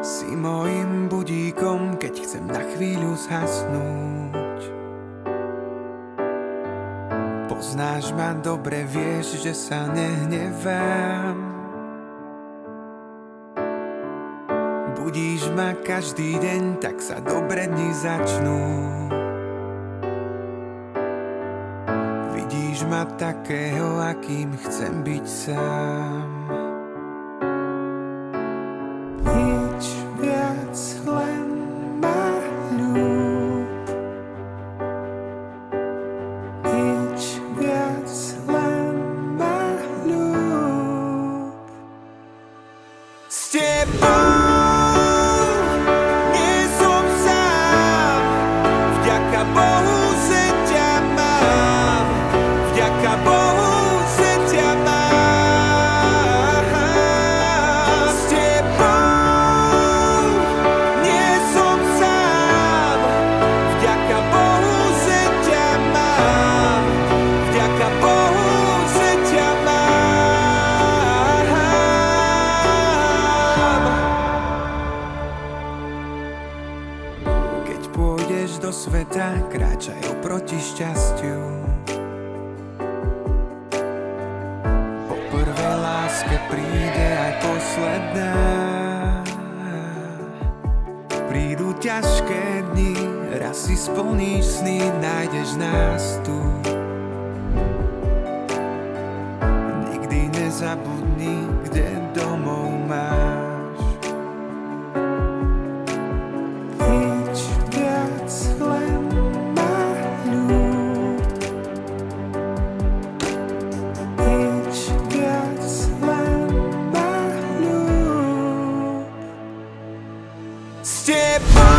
Si mojím budíkom, keď chcem na chvíľu zhasnúť. Poznáš ma dobre, vieš, že sa nehnevám. Budíš ma každý deň, tak sa dobre dni začnú. Vidíš ma takého, akým chcem byť sám. Nič viac, len ma ľúb. Nič viac, len ma ľúb. S tebou nie som sám. Vďaka Bohu, že ťa mám. Vďaka Bohu, že ťa mám. S tebou nie som sám. Vďaka Bohu, že ťa mám. Vďaka Bohu, že ťa mám. Keď pôjdeš do sveta, kráčaj oproti šťastiu. Po prvej láske príde aj posledná. Prídu ťažké dni, raz si splníš sny, nájdeš nás tu. Nikdy nezabudni, kde domov máš. Nič viac, len ma ľúb. Nič viac, len ma ľúb. S tebou